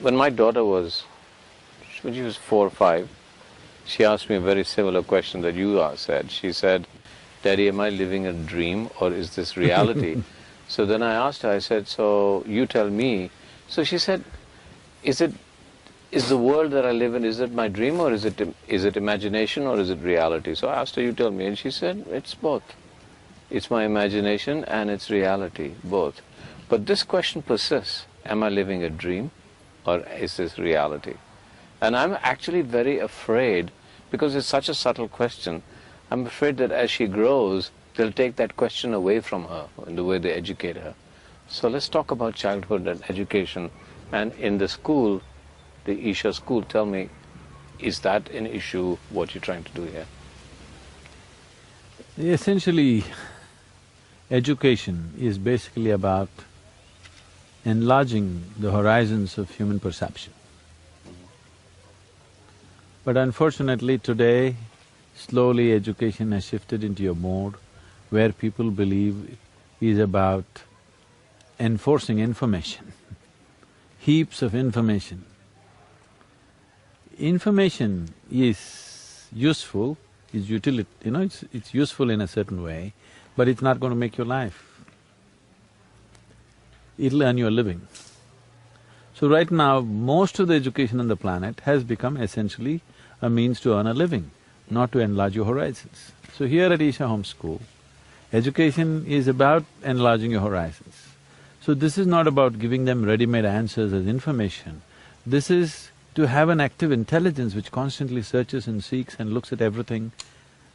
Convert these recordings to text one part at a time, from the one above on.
When my daughter when she was 4 or 5, she asked me a very similar question that you said. She said, "Daddy, am I living a dream or is this reality?" So then I asked her, I said, "So you tell me." So she said, is the world that I live in, is it my dream or is it imagination or is it reality? So I asked her, "You tell me." And she said, "It's both. It's my imagination and it's reality, both." But this question persists. Am I living a dream or is this reality? And I'm actually very afraid, because it's such a subtle question, I'm afraid that as she grows, they'll take that question away from her in the way they educate her. So let's talk about childhood and education. And in the school, the Isha school, tell me, is that an issue, what you're trying to do here? Essentially, education is basically about enlarging the horizons of human perception. But unfortunately today, slowly education has shifted into a mode where people believe is about enforcing information, heaps of information. Information is useful, is it's useful in a certain way, but it's not going to make your life. It'll earn you a living. So right now, most of the education on the planet has become essentially a means to earn a living, not to enlarge your horizons. So here at Isha Home School, education is about enlarging your horizons. So this is not about giving them ready-made answers as information. This is to have an active intelligence which constantly searches and seeks and looks at everything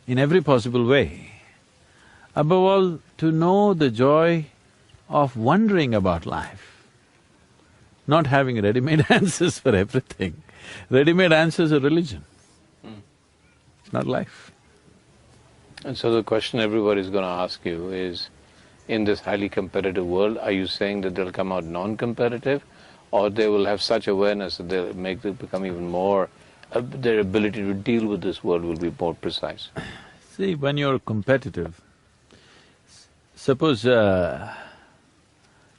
in every possible way. Above all, to know the joy of wondering about life, not having ready-made answers for everything. Ready-made answers are religion. It's not life. And so the question everybody's going to ask you is, in this highly competitive world, are you saying that they'll come out non-competitive, or they will have such awareness that they'll become even more, their ability to deal with this world will be more precise? See, when you're competitive, suppose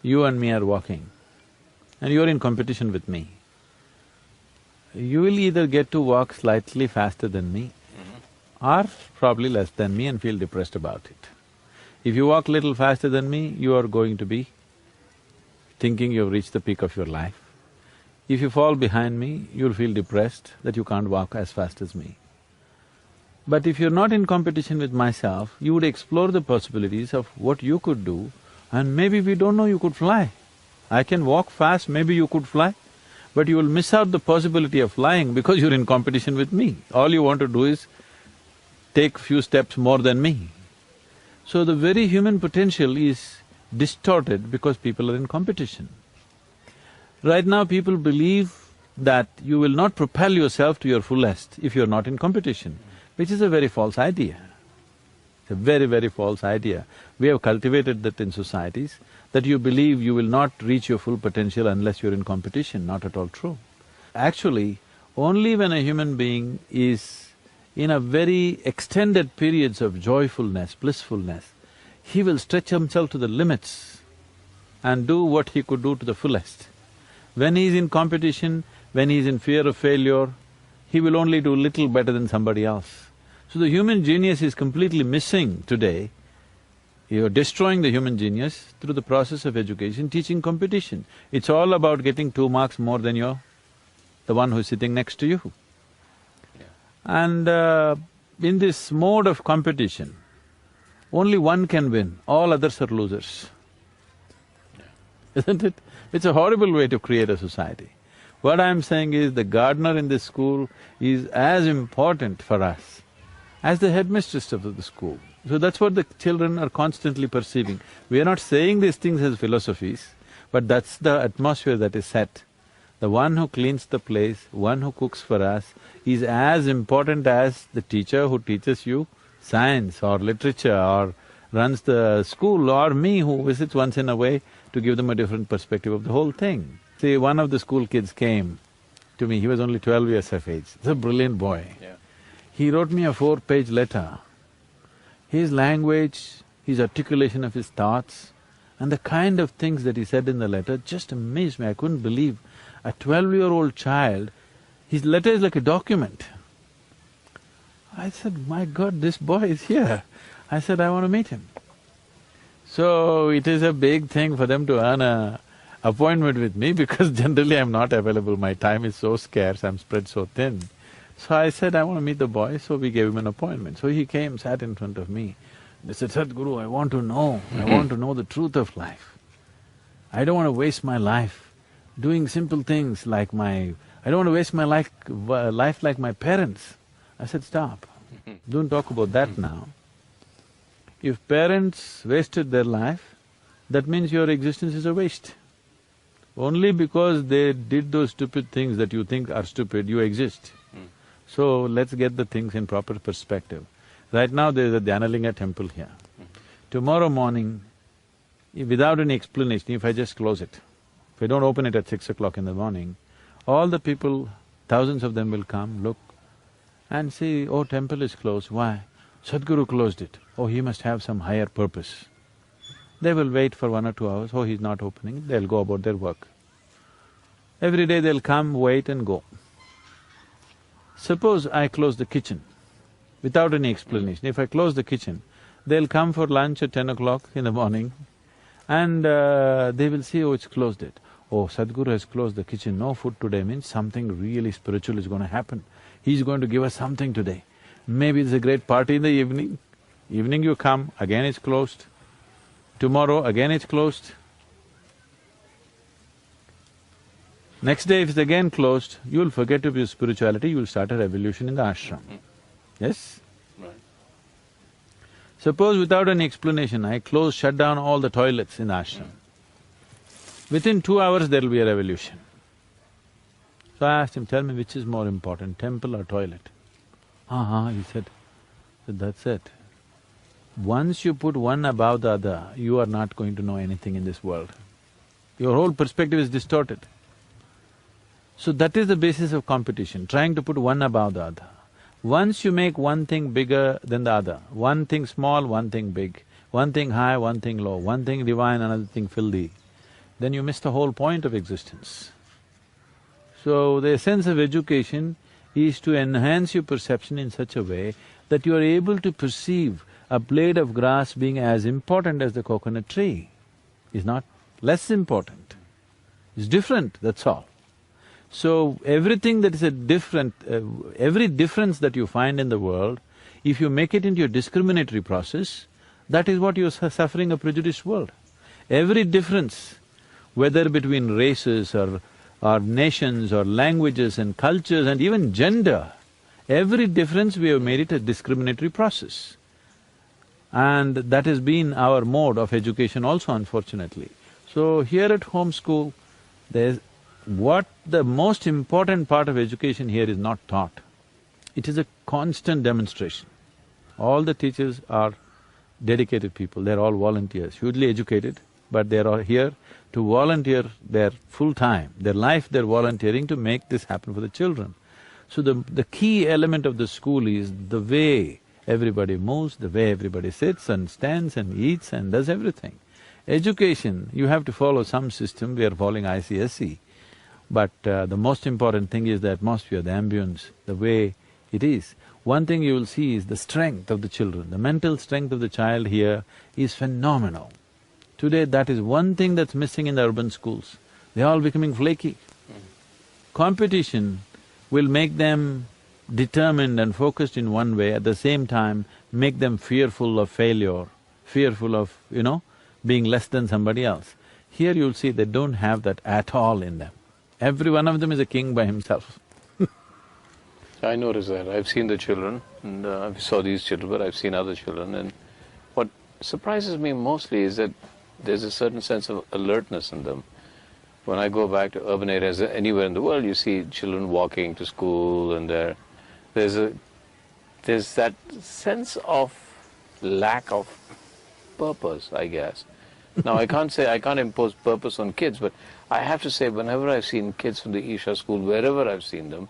you and me are walking and you're in competition with me, you will either get to walk slightly faster than me or probably less than me and feel depressed about it. If you walk little faster than me, you are going to be thinking you've reached the peak of your life. If you fall behind me, you'll feel depressed that you can't walk as fast as me. But if you're not in competition with myself, you would explore the possibilities of what you could do, and maybe we don't know you could fly. I can walk fast, maybe you could fly, but you will miss out the possibility of flying because you're in competition with me. All you want to do is take few steps more than me. So the very human potential is distorted because people are in competition. Right now people believe that you will not propel yourself to your fullest if you're not in competition, which is a very false idea. It's a very, very false idea. We have cultivated that in societies, that you believe you will not reach your full potential unless you're in competition, not at all true. Actually, only when a human being is in a very extended periods of joyfulness, blissfulness, he will stretch himself to the limits and do what he could do to the fullest. When he's in competition, when he's in fear of failure, he will only do little better than somebody else. So the human genius is completely missing today. You're destroying the human genius through the process of education, teaching competition. It's all about getting 2 marks more than the one who's sitting next to you. And in this mode of competition, only one can win, all others are losers. Isn't it? It's a horrible way to create a society. What I'm saying is the gardener in this school is as important for us as the headmistress of the school. So that's what the children are constantly perceiving. We are not saying these things as philosophies, but that's the atmosphere that is set. The one who cleans the place, one who cooks for us, is as important as the teacher who teaches you science or literature or runs the school, or me who visits once in a way to give them a different perspective of the whole thing. See, one of the school kids came to me, he was only 12 years of age, he's a brilliant boy. He wrote me a 4-page letter. His language, his articulation of his thoughts, and the kind of things that he said in the letter just amazed me, I couldn't believe. A 12-year-old child, his letter is like a document. I said, my God, this boy is here. I said, I want to meet him. So it is a big thing for them to earn a appointment with me because generally I'm not available, my time is so scarce, I'm spread so thin. So I said, I want to meet the boy, so we gave him an appointment. So he came, sat in front of me. They said, Sadhguru, I want to know the truth of life. I don't want to waste my life doing simple things like I don't want to waste my life like my parents. I said, stop, don't talk about that now. If parents wasted their life, that means your existence is a waste. Only because they did those stupid things that you think are stupid, you exist. So let's get the things in proper perspective. Right now there is a Dhyanalinga temple here. Tomorrow morning, without any explanation, if I just close it, if I don't open it at 6 o'clock in the morning, all the people, thousands of them will come, look and see, oh, temple is closed, why? Sadhguru closed it, oh, he must have some higher purpose. They will wait for 1 or 2 hours, oh, he's not opening it, they'll go about their work. Every day they'll come, wait and go. Suppose I close the kitchen without any explanation. If I close the kitchen, they'll come for lunch at 10 o'clock in the morning and they will see, oh, it's closed it. Oh, Sadhguru has closed the kitchen, no food today means something really spiritual is going to happen. He's going to give us something today. Maybe there's a great party in the evening. Evening you come, again it's closed. Tomorrow again it's closed. Next day if it's again closed, you'll forget of your spirituality, you'll start a revolution in the ashram. Yes? Right. Suppose without any explanation, I shut down all the toilets in the ashram. Within 2 hours there'll be a revolution. So I asked him, tell me which is more important, temple or toilet? He said, that's it. Once you put one above the other, you are not going to know anything in this world. Your whole perspective is distorted. So that is the basis of competition, trying to put one above the other. Once you make one thing bigger than the other, one thing small, one thing big, one thing high, one thing low, one thing divine, another thing filthy, then you miss the whole point of existence. So the essence of education is to enhance your perception in such a way that you are able to perceive a blade of grass being as important as the coconut tree. Is not less important, it's different, that's all. So everything that is every difference that you find in the world, if you make it into a discriminatory process, that is what you're suffering a prejudiced world. Every difference, whether between races or nations or languages and cultures and even gender, every difference we have made it a discriminatory process. And that has been our mode of education also, unfortunately. So here at home school, the most important part of education here is not taught. It is a constant demonstration. All the teachers are dedicated people, they're all volunteers, hugely educated, but they're all here to volunteer their full time, their life they're volunteering to make this happen for the children. So the key element of the school is the way everybody moves, the way everybody sits and stands and eats and does everything. Education, you have to follow some system, we are following ICSE. But the most important thing is the atmosphere, the ambience, the way it is. One thing you will see is the strength of the children, the mental strength of the child here is phenomenal. Today that is one thing that's missing in the urban schools, they're all becoming flaky. Competition will make them determined and focused in one way, at the same time make them fearful of failure, fearful of, being less than somebody else. Here you'll see they don't have that at all in them. Every one of them is a king by himself. I noticed that. I've seen the children, and I saw these children, but I've seen other children, and what surprises me mostly is that there's a certain sense of alertness in them. When I go back to urban areas, anywhere in the world, you see children walking to school, and there's that sense of lack of purpose, I guess. Now, I can't impose purpose on kids, but I have to say, whenever I've seen kids from the Isha school, wherever I've seen them,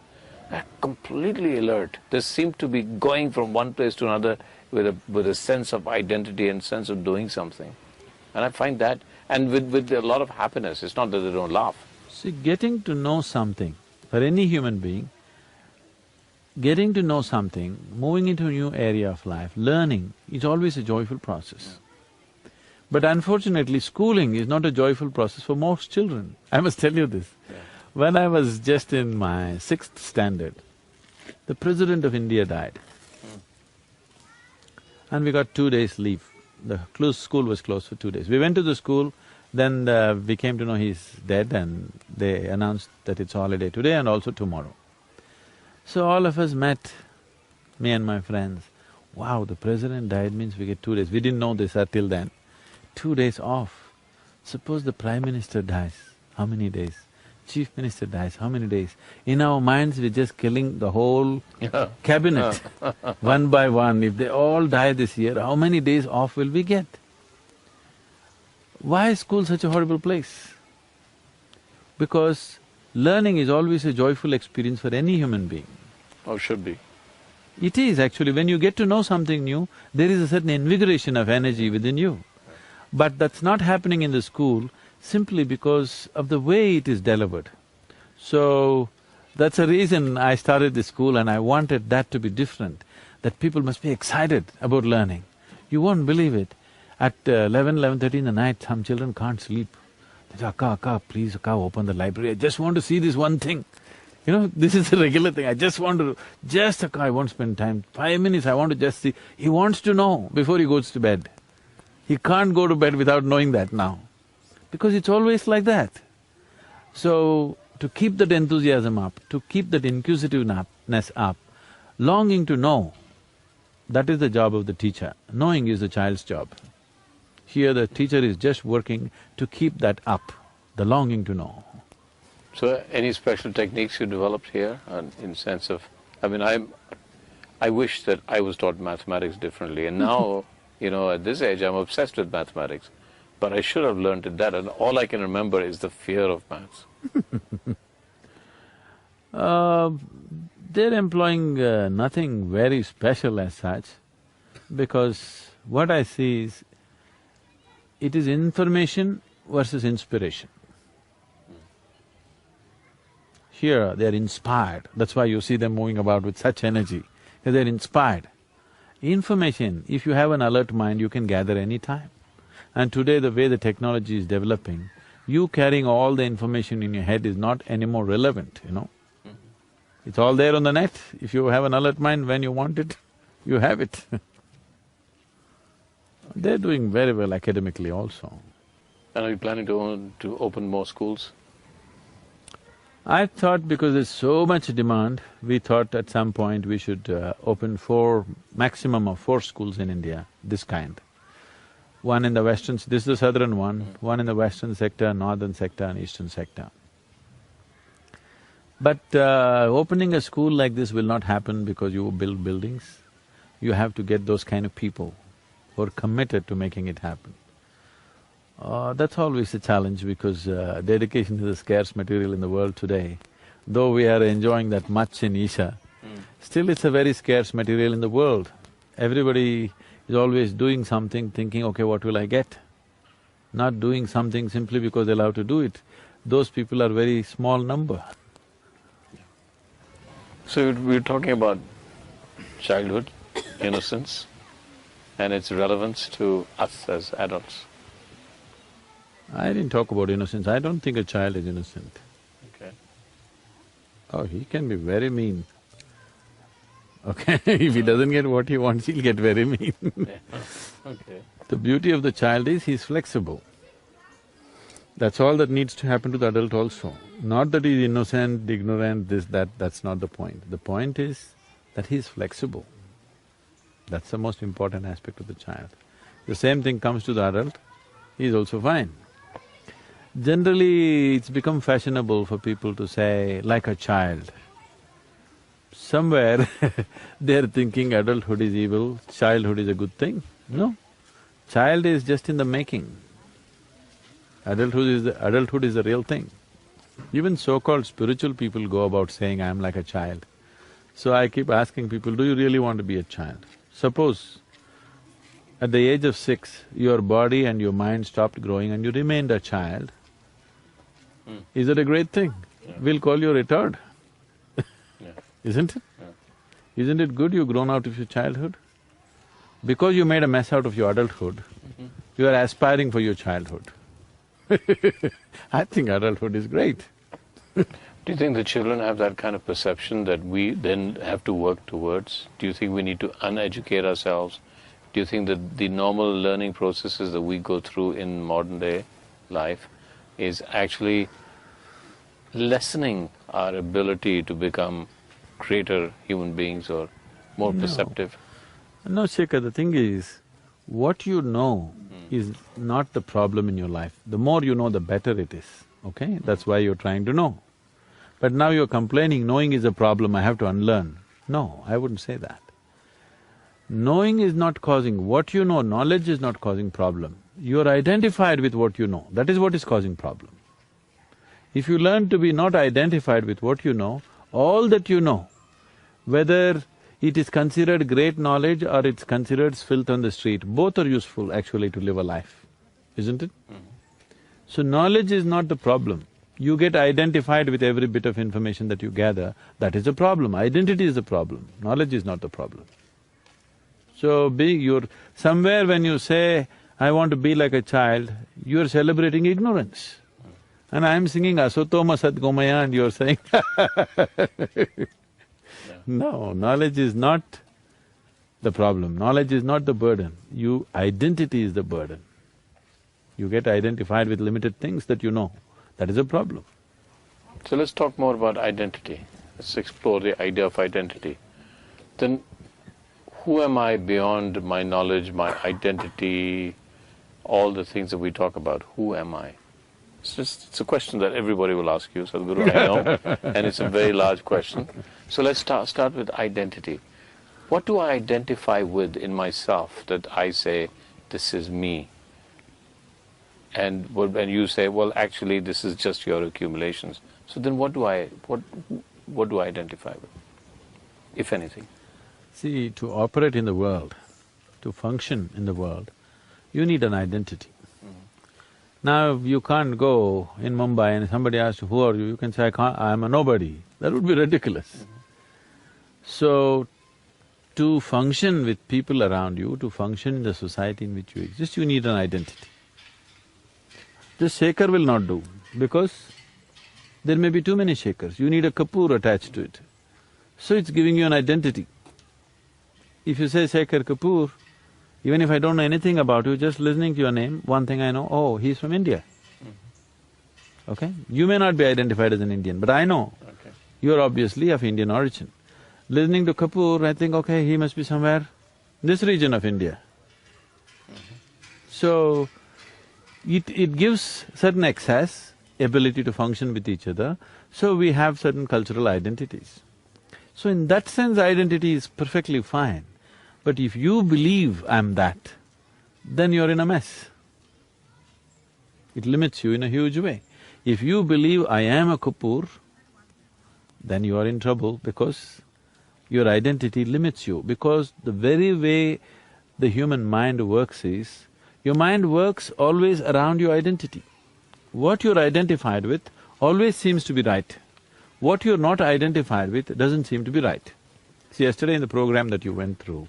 they're completely alert. They seem to be going from one place to another with a sense of identity and sense of doing something. And I find that, and with a lot of happiness. It's not that they don't laugh. See, getting to know something, for any human being, getting to know something, moving into a new area of life, learning is always a joyful process. But unfortunately, schooling is not a joyful process for most children. I must tell you this. Yeah. When I was just in my 6th standard, the President of India died. And we got 2 days leave. The school was closed for 2 days. We went to the school, then we came to know he's dead and they announced that it's holiday today and also tomorrow. So all of us met, me and my friends. Wow, the president died means we get 2 days. We didn't know this till then. 2 days off. Suppose the Prime Minister dies, how many days? Chief Minister dies, how many days? In our minds, we're just killing the whole cabinet, one by one. If they all die this year, how many days off will we get? Why is school such a horrible place? Because learning is always a joyful experience for any human being. Or should be. It is actually. When you get to know something new, there is a certain invigoration of energy within you. But that's not happening in the school simply because of the way it is delivered. So, that's the reason I started this school and I wanted that to be different, that people must be excited about learning. You won't believe it. At 11:30 in the night, some children can't sleep. They say, Akka, please, Akka, open the library, I just want to see this one thing. You know, this is a regular thing, I just want to… Akka, I won't spend time, 5 minutes, I want to just see… He wants to know before he goes to bed. He can't go to bed without knowing that now, because it's always like that. So, to keep that enthusiasm up, to keep that inquisitiveness up, longing to know, that is the job of the teacher. Knowing is the child's job. Here the teacher is just working to keep that up, the longing to know. So, any special techniques you developed here, in sense of… I mean, I wish that I was taught mathematics differently, and now, you know, at this age, I'm obsessed with mathematics. But I should have learned it that, and all I can remember is the fear of maths. They're employing nothing very special as such, because what I see is, it is information versus inspiration. Here, they're inspired, that's why you see them moving about with such energy, because they're inspired. Information, if you have an alert mind, you can gather any time. And today, the way the technology is developing, you carrying all the information in your head is not anymore relevant, you know. It's all there on the net. If you have an alert mind, when you want it, you have it. They're doing very well academically also. And are you planning to open more schools? I thought because there's so much demand, we thought at some point we should open maximum of 4 schools in India, this kind. One in the western… this is the southern one in the western sector, northern sector and eastern sector. But opening a school like this will not happen because you build buildings. You have to get those kind of people who are committed to making it happen. That's always a challenge because dedication is a scarce material in the world today. Though we are enjoying that much in Isha, still it's a very scarce material in the world. Everybody is always doing something thinking, okay, what will I get? Not doing something simply because they're allowed to do it. Those people are very small number. So we're talking about childhood, innocence, and its relevance to us as adults. I didn't talk about innocence, I don't think a child is innocent. Okay. Oh, he can be very mean. Okay, if he doesn't get what he wants, he'll get very mean. Yeah. Okay. The beauty of the child is he's flexible. That's all that needs to happen to the adult also. Not that he's innocent, ignorant, this, that's not the point. The point is that he's flexible. That's the most important aspect of the child. The same thing comes to the adult, he's also fine. Generally, it's become fashionable for people to say, like a child. Somewhere they're thinking adulthood is evil, childhood is a good thing. No, child is just in the making. Adulthood is the real thing. Even so-called spiritual people go about saying, I'm like a child. So I keep asking people, do you really want to be a child? Suppose at the age of 6, your body and your mind stopped growing and you remained a child, Is it a great thing? Yeah. We'll call you a retard, Yeah. isn't it? Yeah. Isn't it good you've grown out of your childhood? Because you made a mess out of your adulthood, you are aspiring for your childhood. I think adulthood is great. Do you think the children have that kind of perception that we then have to work towards? Do you think we need to uneducate ourselves? Do you think that the normal learning processes that we go through in modern day life is actually lessening our ability to become greater human beings or more perceptive? No, Shekhar, the thing is, what you know is not the problem in your life. The more you know, the better it is, okay? That's why you're trying to know. But now you're complaining, knowing is a problem, I have to unlearn. No, I wouldn't say that. Knowing is not causing… what you know, knowledge is not causing problem. You're identified with what you know, that is what is causing problem. If you learn to be not identified with what you know, all that you know, whether it is considered great knowledge or it's considered filth on the street, both are useful actually to live a life, isn't it? So knowledge is not the problem. You get identified with every bit of information that you gather, that is a problem. Identity is the problem, knowledge is not the problem. So you're… somewhere when you say, I want to be like a child, you're celebrating ignorance. And I'm singing Asatoma Sadgomaya and you're saying No, knowledge is not the problem, knowledge is not the burden, identity is the burden. You get identified with limited things that you know, that is a problem. So let's talk more about identity. Let's explore the idea of identity. Then who am I beyond my knowledge, my identity, all the things that we talk about? Who am I? It's a question that everybody will ask you, Sadhguru, I know, and it's a very large question. So let's start with identity. What do I identify with in myself that I say, this is me? And when you say, well, actually, this is just your accumulations. So then what do I identify with, if anything? See, to operate in the world, to function in the world, you need an identity. Now, you can't go in Mumbai and somebody asks you, who are you? You can say, I'm a nobody. That would be ridiculous. So, to function with people around you, to function in the society in which you exist, you need an identity. Just shaker will not do, because there may be too many shakers, you need a kapoor attached to it. So it's giving you an identity. If you say Shaker Kapoor, even if I don't know anything about you, just listening to your name, one thing I know, oh, he's from India. Okay? You may not be identified as an Indian, but I know you're obviously of Indian origin. Listening to Kapoor, I think, okay, he must be somewhere in this region of India. So, it gives certain access, ability to function with each other, so we have certain cultural identities. So in that sense, identity is perfectly fine. But if you believe I'm that, then you're in a mess. It limits you in a huge way. If you believe I am a Kapoor, then you are in trouble because your identity limits you. Because the very way the human mind works is, your mind works always around your identity. What you're identified with always seems to be right. What you're not identified with doesn't seem to be right. See, yesterday in the program that you went through,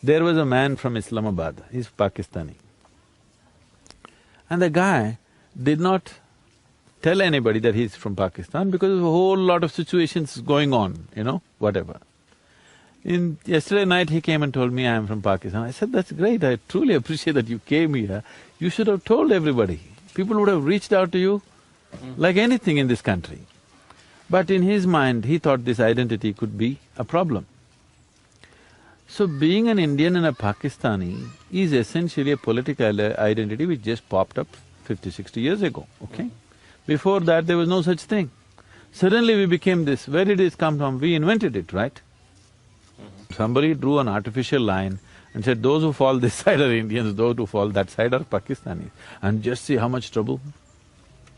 there was a man from Islamabad, he's Pakistani. And the guy did not tell anybody that he's from Pakistan because there's a whole lot of situations going on, whatever. Yesterday night he came and told me, I am from Pakistan. I said, that's great, I truly appreciate that you came here. You should have told everybody. People would have reached out to you like anything in this country. But in his mind, he thought this identity could be a problem. So being an Indian and a Pakistani is essentially a political identity which just popped up 50-60 years ago, okay? Before that, there was no such thing. Suddenly we became this. Where did this come from? We invented it, right? Somebody drew an artificial line and said, those who fall this side are Indians, those who fall that side are Pakistanis. And just see how much trouble,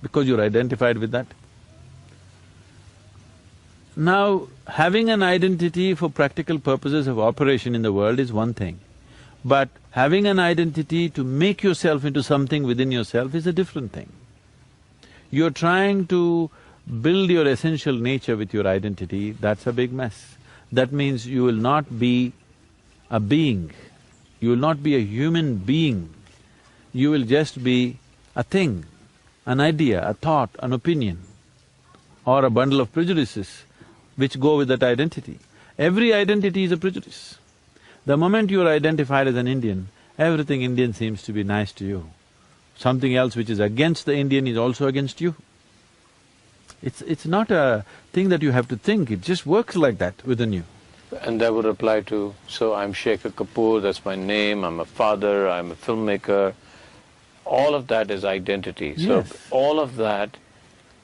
because you're identified with that. Now, having an identity for practical purposes of operation in the world is one thing, but having an identity to make yourself into something within yourself is a different thing. You're trying to build your essential nature with your identity, that's a big mess. That means you will not be a being, you will not be a human being, you will just be a thing, an idea, a thought, an opinion, or a bundle of prejudices which go with that identity. Every identity is a prejudice. The moment you are identified as an Indian, everything Indian seems to be nice to you. Something else which is against the Indian is also against you. It's not a thing that you have to think, it just works like that within you. And that would apply to, so I'm Shekhar Kapoor, that's my name, I'm a father, I'm a filmmaker, all of that is identity. So Yes. all of that,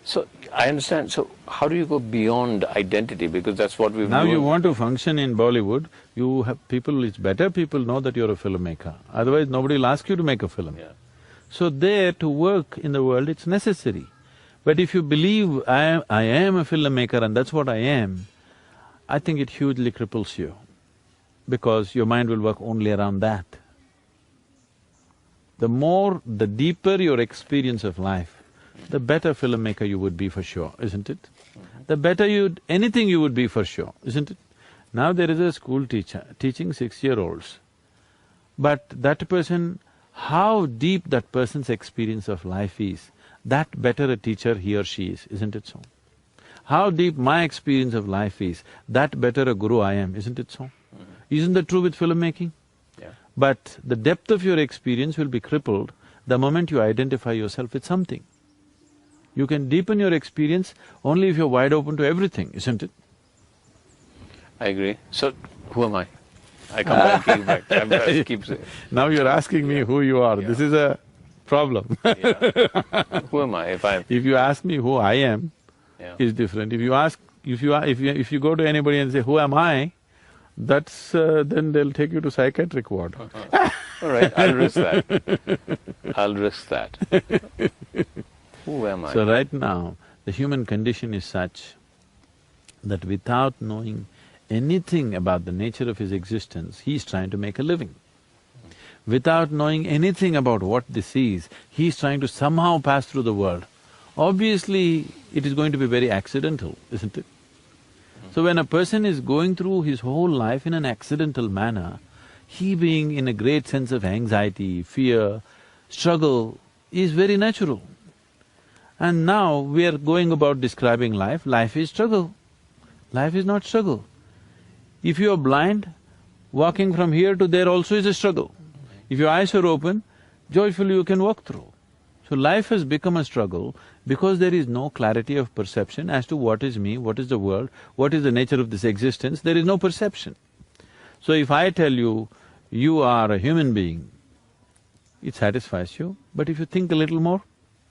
so I understand, so how do you go beyond identity? Because that's what we've Now known. you want to function in Bollywood, you have people… it's better people know that you're a filmmaker, otherwise nobody will ask you to make a film. Yeah. So there, to work in the world, it's necessary. But if you believe, I am a filmmaker and that's what I am, I think it hugely cripples you, because your mind will work only around that. The deeper your experience of life, the better filmmaker you would be for sure, isn't it? The better anything you would be for sure, isn't it? Now there is a school teacher teaching 6-year-olds, but that person, how deep that person's experience of life is, that better a teacher he or she is, isn't it so? How deep my experience of life is, that better a guru I am, isn't it so? Isn't that true with filmmaking? Yeah. But the depth of your experience will be crippled the moment you identify yourself with something. You can deepen your experience only if you're wide open to everything, isn't it? I agree. So, who am I? I come back, keep back, I keep saying. Now you're asking me who you are, Yeah. this is a problem. Yeah. Who am I if I'm… If you ask me who I am, Yeah. is different. If you go to anybody and say, who am I? That's… then they'll take you to psychiatric ward. All right, I'll risk that. I'll risk that. Who am I? So right now, the human condition is such that without knowing anything about the nature of his existence, he is trying to make a living. Without knowing anything about what this is, he is trying to somehow pass through the world. Obviously, it is going to be very accidental, isn't it? So when a person is going through his whole life in an accidental manner, he being in a great sense of anxiety, fear, struggle is very natural. And now we are going about describing life, life is struggle. Life is not struggle. If you are blind, walking from here to there also is a struggle. If your eyes are open, joyfully you can walk through. So life has become a struggle because there is no clarity of perception as to what is me, what is the world, what is the nature of this existence, there is no perception. So if I tell you, you are a human being, it satisfies you, but if you think a little more,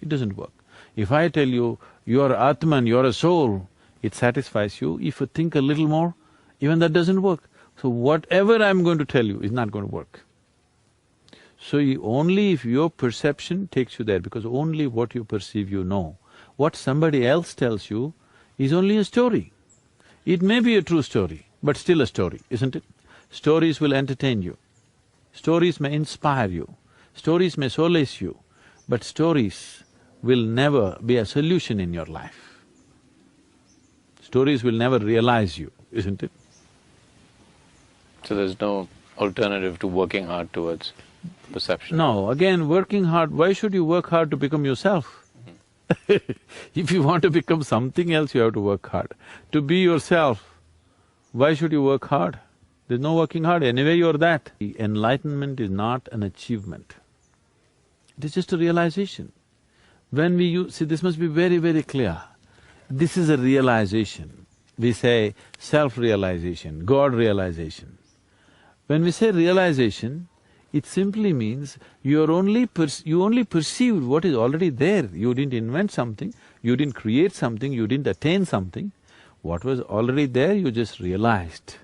it doesn't work. If I tell you, you are Atman, you are a soul, it satisfies you. If you think a little more, even that doesn't work. So whatever I'm going to tell you is not going to work. So only if your perception takes you there, because only what you perceive you know. What somebody else tells you is only a story. It may be a true story, but still a story, isn't it? Stories will entertain you, stories may inspire you, stories may solace you, but stories will never be a solution in your life. Stories will never realize you, isn't it? So there's no alternative to working hard towards perception? No, again, working hard, why should you work hard to become yourself? If you want to become something else, you have to work hard. To be yourself, why should you work hard? There's no working hard, anyway you're that. Enlightenment is not an achievement, it is just a realization. When we use… see, this must be very, very clear. This is a realization. We say self-realization, God-realization. When we say realization, it simply means you only perceived what is already there. You didn't invent something, you didn't create something, you didn't attain something. What was already there, you just realized.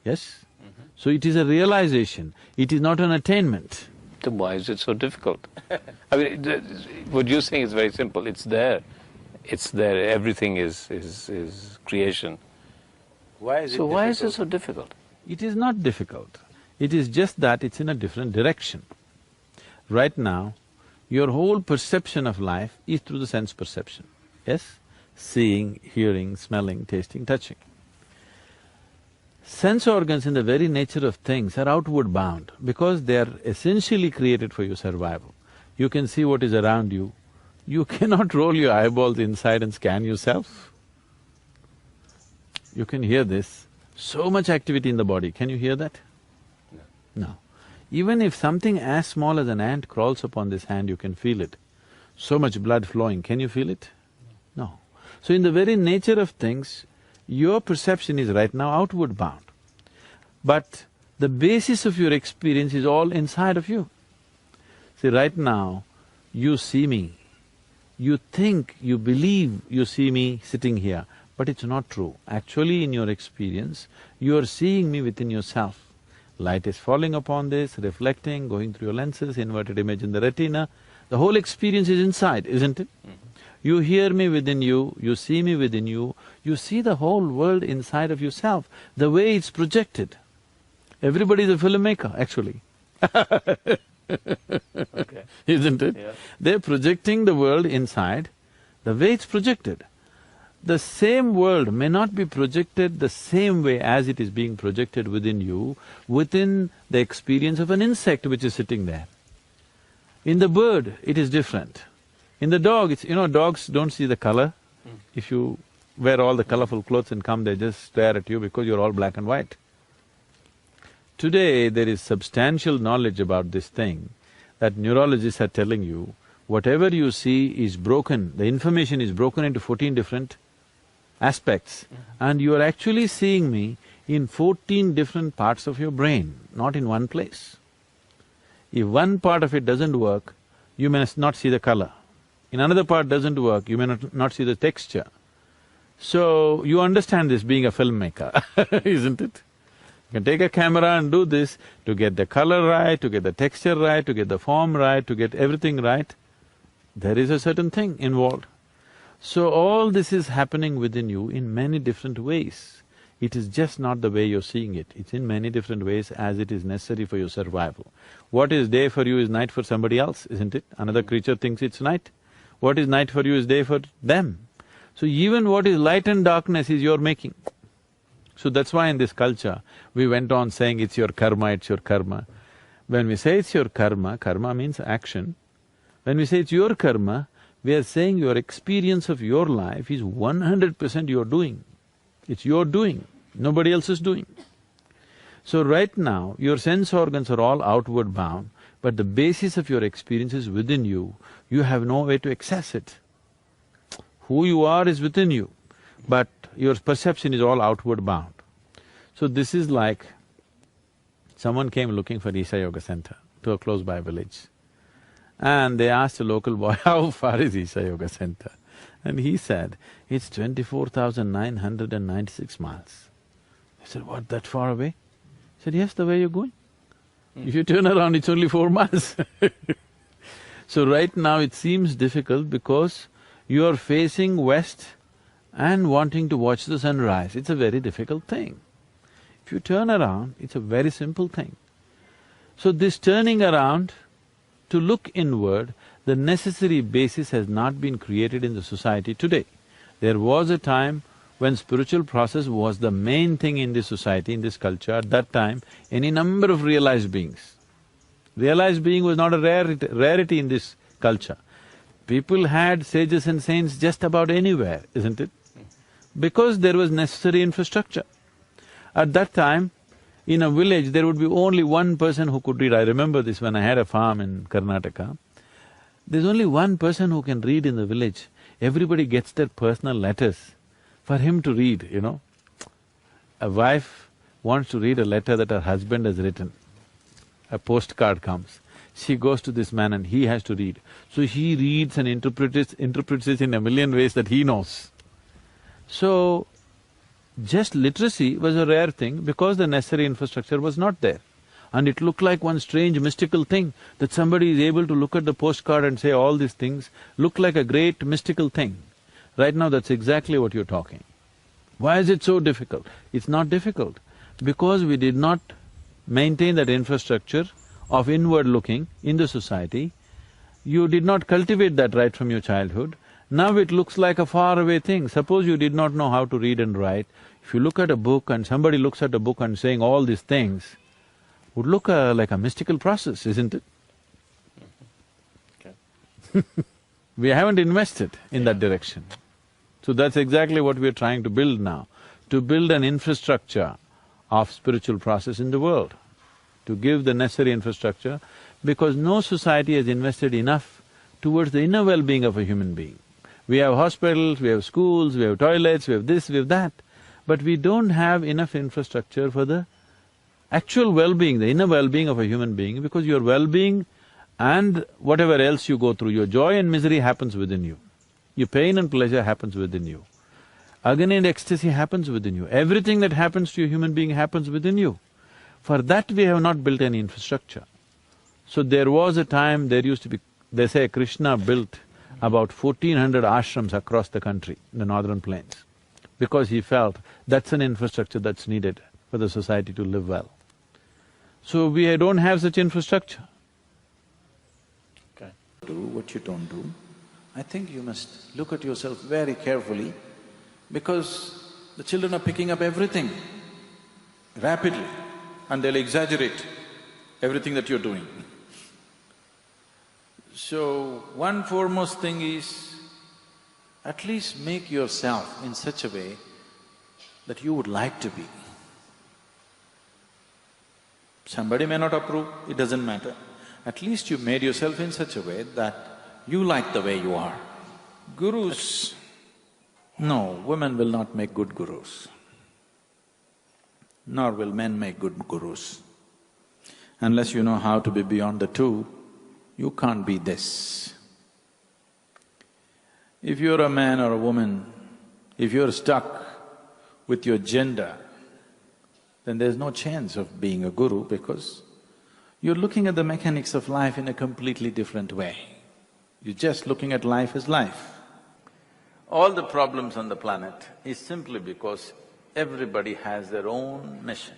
Yes? So it is a realization, it is not an attainment. Then why is it so difficult? I mean, what you're saying is very simple, it's there, everything is creation. Why is So why is it so difficult? It is not difficult. It is just that it's in a different direction. Right now, Your whole perception of life is through the sense perception, yes? Seeing, hearing, smelling, tasting, touching. Sense organs in the very nature of things are outward bound because they are essentially created for your survival. You can see what is around you, you cannot roll your eyeballs inside and scan yourself. You can hear this, so much activity in the body, can you hear that? No. Even if something as small as an ant crawls upon this hand, you can feel it. So much blood flowing, can you feel it? No. So in the very nature of things, your perception is right now outward bound. But the basis of your experience is all inside of you. See, right now, you see me, you think, you believe you see me sitting here, but it's not true. Actually, in your experience, you are seeing me within yourself. Light is falling upon this, reflecting, going through your lenses, inverted image in the retina. The whole experience is inside, isn't it? You hear me within you see me within you see the whole world inside of yourself, the way it's projected. Everybody is a filmmaker, actually. Okay. Isn't it? Yeah. They're projecting the world inside, the way it's projected. The same world may not be projected the same way as it is being projected within you, within the experience of an insect which is sitting there. In the bird, it is different. In the dog, dogs don't see the color. If you wear all the colorful clothes and come, they just stare at you because you're all black and white. Today, there is substantial knowledge about this thing that neurologists are telling you, whatever you see is broken, the information is broken into 14 different aspects, and you are actually seeing me in 14 different parts of your brain, not in one place. If one part of it doesn't work, you may not see the color. In another part doesn't work, you may not see the texture. So, you understand this being a filmmaker, isn't it? You can take a camera and do this to get the color right, to get the texture right, to get the form right, to get everything right. There is a certain thing involved. So all this is happening within you in many different ways. It is just not the way you're seeing it, it's in many different ways as it is necessary for your survival. What is day for you is night for somebody else, isn't it? Another creature thinks it's night. What is night for you is day for them. So even what is light and darkness is your making. So that's why in this culture, we went on saying it's your karma, it's your karma. When we say it's your karma, karma means action. When we say it's your karma, we are saying your experience of your life is 100% your doing. It's your doing, nobody else is doing. So right now, your sense organs are all outward bound, but the basis of your experience is within you, you have no way to access it. Who you are is within you, but your perception is all outward bound. So this is like, someone came looking for Isha Yoga Center to a close-by village. And they asked a local boy, how far is Isha Yoga Center? And he said, it's 24,996 miles. I said, what, that far away? He said, yes, the way you're going. If you turn around, it's only 4 miles. So right now it seems difficult because you are facing west and wanting to watch the sunrise. It's a very difficult thing. If you turn around, it's a very simple thing. So this turning around to look inward, the necessary basis has not been created in the society today. There was a time when spiritual process was the main thing in this society, in this culture. At that time, any number of realized beings. Realized being was not a rarity in this culture. People had sages and saints just about anywhere, isn't it? Because there was necessary infrastructure. At that time, in a village, there would be only one person who could read. I remember this when I had a farm in Karnataka. There's only one person who can read in the village. Everybody gets their personal letters for him to read, A wife wants to read a letter that her husband has written. A postcard comes. She goes to this man and he has to read. So he reads and interprets it in a million ways that he knows. So, just literacy was a rare thing because the necessary infrastructure was not there. And it looked like one strange mystical thing that somebody is able to look at the postcard and say all these things look like a great mystical thing. Right now, that's exactly what you're talking. Why is it so difficult? It's not difficult because we did not maintain that infrastructure of inward looking in the society. You did not cultivate that right from your childhood. Now it looks like a faraway thing. Suppose you did not know how to read and write. If you look at a book and somebody looks at a book and saying all these things, would look like a mystical process, isn't it? Okay. We haven't invested in that direction. So that's exactly what we're trying to build now, to build an infrastructure of spiritual process in the world, to give the necessary infrastructure, because no society has invested enough towards the inner well-being of a human being. We have hospitals, we have schools, we have toilets, we have this, we have that, but we don't have enough infrastructure for the actual well-being, the inner well-being of a human being, because your well-being and whatever else you go through, your joy and misery happens within you. Your pain and pleasure happens within you. Agony and ecstasy happens within you. Everything that happens to a human being happens within you. For that we have not built any infrastructure. So there was a time, there used to be… They say Krishna built about 1400 ashrams across the country, in the northern plains, because he felt that's an infrastructure that's needed for the society to live well. So we don't have such infrastructure. Okay. Do what you don't do. I think you must look at yourself very carefully, because the children are picking up everything rapidly and they'll exaggerate everything that you're doing. So, one foremost thing is, at least make yourself in such a way that you would like to be. Somebody may not approve, it doesn't matter. At least you made yourself in such a way that you like the way you are. Gurus… No, women will not make good gurus, nor will men make good gurus. Unless you know how to be beyond the two, you can't be this. If you're a man or a woman, if you're stuck with your gender, then there's no chance of being a guru, because you're looking at the mechanics of life in a completely different way. You're just looking at life as life. All the problems on the planet is simply because everybody has their own mission.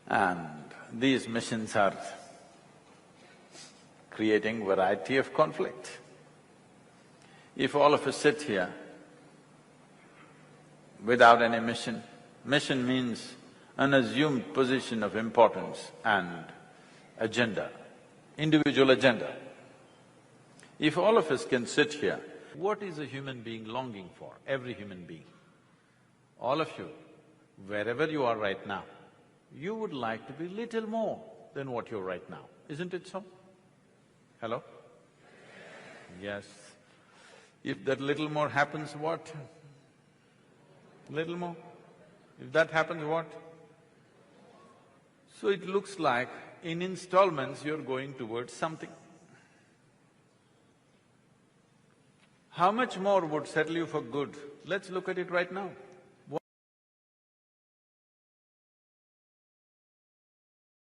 And these missions are creating variety of conflict. If all of us sit here without any mission, mission means an assumed position of importance and agenda, individual agenda. If all of us can sit here, what is a human being longing for? Every human being. All of you, wherever you are right now, you would like to be little more than what you're right now, isn't it so? Hello? Yes. If that little more happens, what? Little more? If that happens, what? So it looks like in installments you're going towards something. How much more would settle you for good? Let's look at it right now.